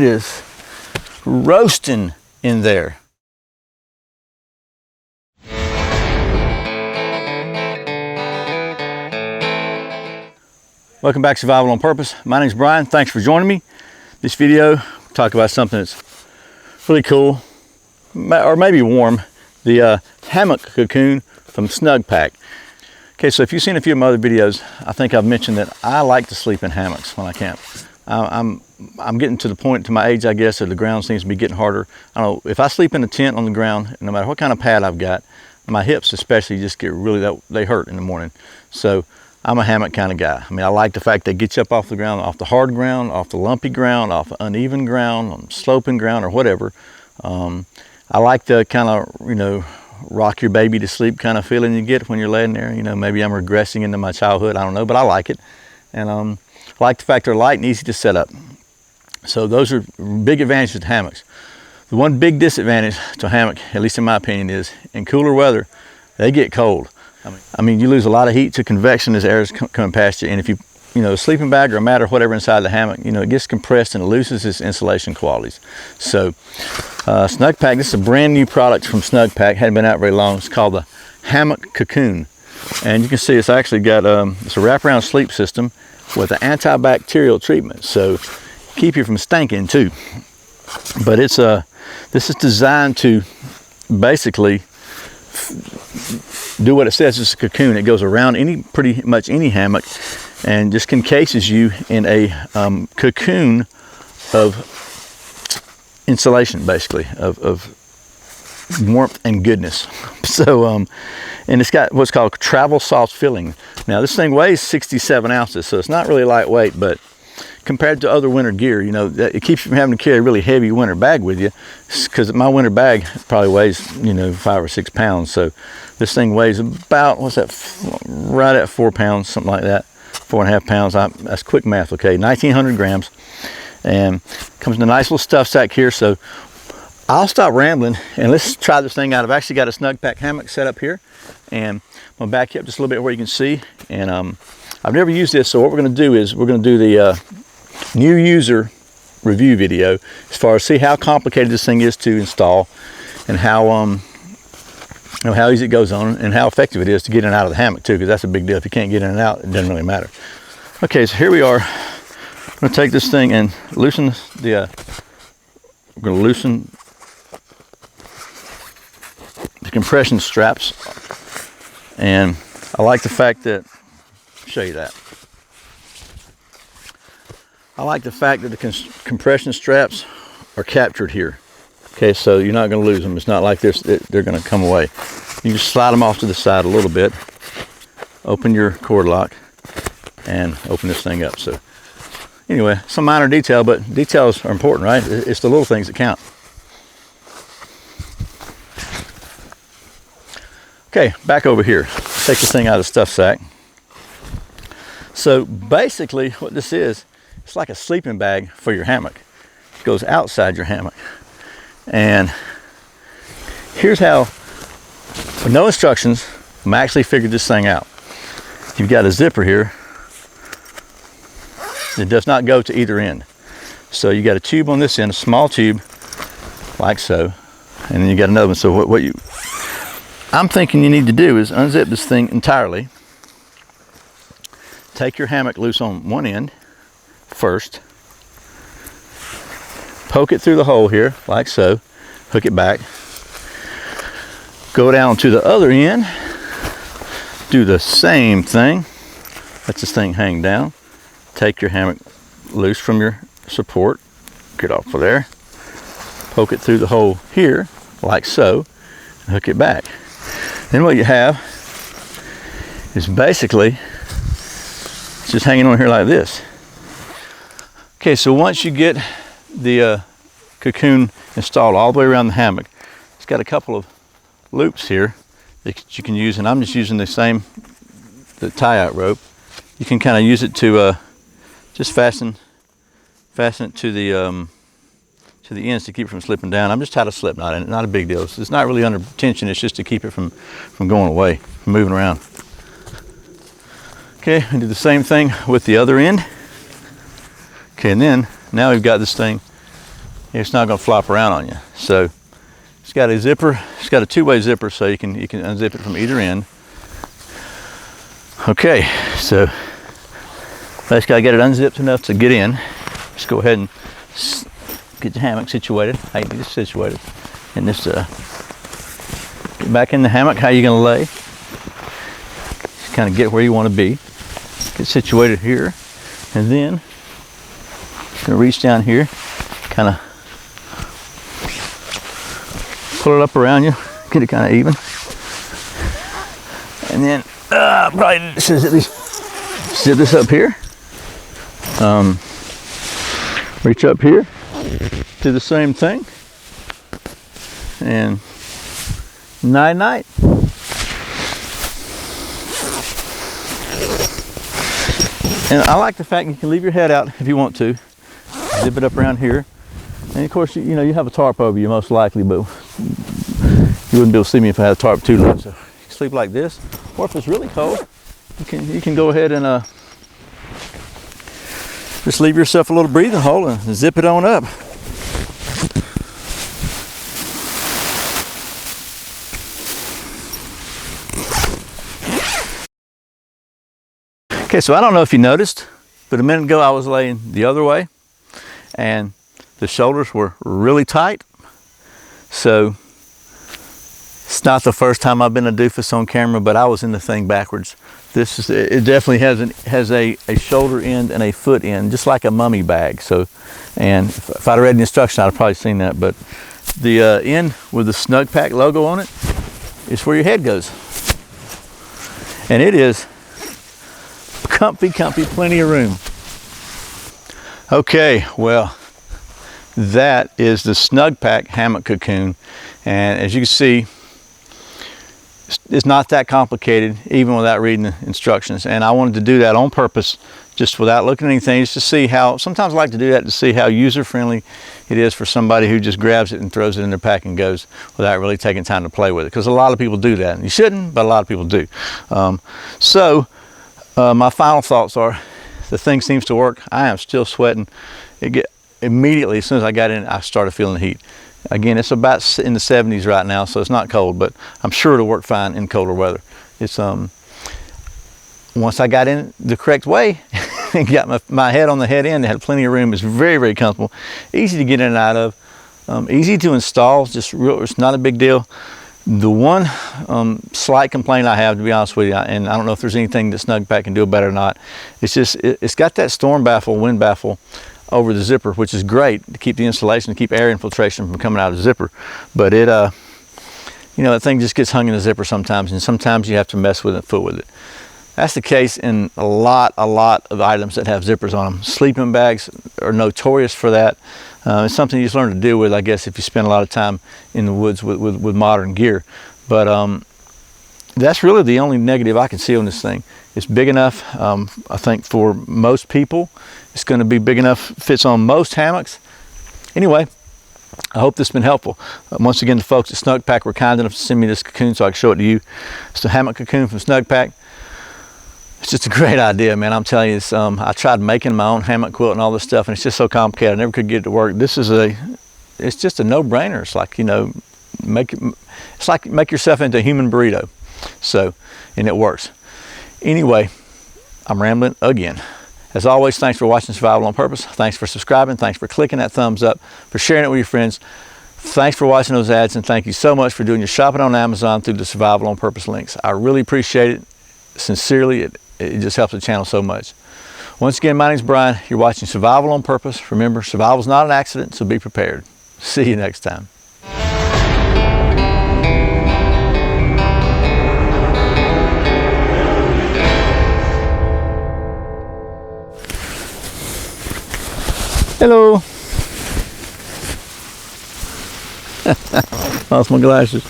it is roasting in there. Welcome back to Survival on Purpose. My name's Brian. Thanks for joining me. This video, we'll talk about something that's really cool, or maybe warm, the hammock cocoon from Snugpak. Okay, so if you've seen a few of my other videos, I think I've mentioned that I like to sleep in hammocks when I camp. I'm getting to the point, to my age, I guess, that the ground seems to be getting harder. I don't know, if I sleep in a tent on the ground, no matter what kind of pad I've got, my hips especially just get really, they hurt in the morning. So I'm a hammock kind of guy. I mean, I like the fact they get you up off the ground, off the hard ground, off the lumpy ground, off the uneven ground, on sloping ground or whatever. I like the kind of, you know, rock your baby to sleep kind of feeling you get when you're laying there. You know, maybe I'm regressing into my childhood, I don't know, but I like it. And I like the fact they're light and easy to set up. So those are big advantages to hammocks. The one big disadvantage to a hammock, at least in my opinion, is in cooler weather, they get cold. I mean, you lose a lot of heat to convection as air is coming past you, and if you know, a sleeping bag or a mat or whatever inside the hammock, you know, it gets compressed and it loses its insulation qualities. So, Snugpak, this is a brand new product from Snugpak, hadn't been out very long. It's called the Hammock Cocoon, and you can see it's actually got it's a wraparound sleep system with an antibacterial treatment, so keep you from stinking too. But it's this is designed to basically do what it says. It's a cocoon. It goes around pretty much any hammock and just encases you in a cocoon of insulation, basically, of warmth and goodness. So, and it's got what's called Travelsoft filling. Now, this thing weighs 67 ounces, so it's not really lightweight, but compared to other winter gear, you know, it keeps you from having to carry a really heavy winter bag with you, because my winter bag probably weighs, you know, 5 or 6 pounds. So this thing weighs about, what's that, right at 4 pounds, something like that, 4.5 pounds. That's quick math, okay, 1,900 grams. And comes in a nice little stuff sack here. So I'll stop rambling and let's try this thing out. I've actually got a Snugpak hammock set up here, and I'm gonna back you up just a little bit where you can see. And I've never used this, so what we're gonna do is we're gonna do the new user review video as far as see how complicated this thing is to install, and how you know, how easy it goes on, and how effective it is to get in and out of the hammock too, because that's a big deal. If you can't get in and out, it doesn't really matter. Okay, so here we are. I'm gonna take this thing and loosen the we're gonna loosen the compression straps, and I like the fact that, I'll show you that. I like the fact that the compression straps are captured here. Okay, so you're not going to lose them. It's not like they're going to come away. You just slide them off to the side a little bit, open your cord lock, and open this thing up. So anyway, some minor detail, but details are important, right? It's the little things that count. Okay, back over here. Take this thing out of the stuff sack. So basically what this is, it's like a sleeping bag for your hammock. It goes outside your hammock. And here's how, with no instructions, I'm actually figured this thing out. You've got a zipper here. It does not go to either end. So you got a tube on this end, a small tube, like so. And then you got another one. So what I'm thinking you need to do is unzip this thing entirely. Take your hammock loose on one end first. Poke it through the hole here, like so. Hook it back. Go down to the other end. Do the same thing. Let this thing hang down. Take your hammock loose from your support. Get off of there. Poke it through the hole here, like so. And hook it back. Then what you have is basically just hanging on here like this. Okay, so once you get the cocoon installed all the way around the hammock, it's got a couple of loops here that you can use, and I'm just using the tie-out rope. You can kind of use it to just fasten it to the ends to keep it from slipping down. I'm just tied a slip knot in it, not a big deal. It's not really under tension, it's just to keep it from going away, from moving around. Okay, and do the same thing with the other end. Okay, and then now we've got this thing it's not going to flop around on you. So it's got a zipper. It's got a two-way zipper, so you can unzip it from either end. Okay, so basically I got it unzipped enough to get in. Just go ahead and get the hammock situated. How you get it situated, and just get back in the hammock. How you going to lay? Just kind of get where you want to be. Get situated here, and then gonna reach down here, kind of pull it up around you, get it kind of even, and then probably zip this up here. Reach up here, do the same thing, and night night. And I like the fact you can leave your head out if you want to. Zip it up around here. And of course, you know, you have a tarp over you most likely, but you wouldn't be able to see me if I had a tarp too low. So you can sleep like this. Or if it's really cold, you can go ahead and just leave yourself a little breathing hole and zip it on up. Okay, so I don't know if you noticed, but a minute ago I was laying the other way and the shoulders were really tight. So it's not the first time I've been a doofus on camera, but I was in the thing backwards. It definitely has a shoulder end and a foot end, just like a mummy bag. So, and if I'd read the instructions, I'd have probably seen that. But the end with the Snugpak logo on it is where your head goes. And it is comfy, plenty of room. Okay, well, that is the Snugpak Hammock Cocoon, and as you can see, it's not that complicated even without reading the instructions. And I wanted to do that on purpose, just without looking at anything, just to see how, sometimes I like to do that to see how user-friendly it is for somebody who just grabs it and throws it in their pack and goes without really taking time to play with it, because a lot of people do that. And you shouldn't, but a lot of people do. My final thoughts are, the thing seems to work. I am still sweating. Immediately, as soon as I got in, I started feeling the heat. Again, it's about in the 70s right now, so it's not cold, but I'm sure it'll work fine in colder weather. It's once I got in the correct way and got my head on the head end, it had plenty of room. It's very, very comfortable, easy to get in and out of, easy to install. It's not a big deal. The one slight complaint I have, to be honest with you, and I don't know if there's anything that Snugpak can do about it or not, it's just it's got that storm baffle, wind baffle over the zipper, which is great to keep the insulation, to keep air infiltration from coming out of the zipper. But it, you know, that thing just gets hung in the zipper sometimes, and sometimes you have to mess with it, fool with it. That's the case in a lot of items that have zippers on them. Sleeping bags are notorious for that. It's something you just learn to deal with, I guess, if you spend a lot of time in the woods with modern gear. But that's really the only negative I can see on this thing. It's big enough, I think, for most people. It's going to be big enough, fits on most hammocks. Anyway, I hope this has been helpful. Once again, the folks at Snugpak were kind enough to send me this cocoon so I can show it to you. It's the hammock cocoon from Snugpak. It's just a great idea, man. I'm telling you, it's, I tried making my own hammock quilt and all this stuff, and it's just so complicated. I never could get it to work. This is it's just a no-brainer. It's like, you know, make yourself into a human burrito. So, and it works. Anyway, I'm rambling again. As always, thanks for watching Survival on Purpose. Thanks for subscribing. Thanks for clicking that thumbs up, for sharing it with your friends. Thanks for watching those ads, and thank you so much for doing your shopping on Amazon through the Survival on Purpose links. I really appreciate it. Sincerely, it just helps the channel so much. Once again, my name's Brian. You're watching Survival on Purpose. Remember, survival is not an accident, so be prepared. See you next time. Hello. Lost my glasses.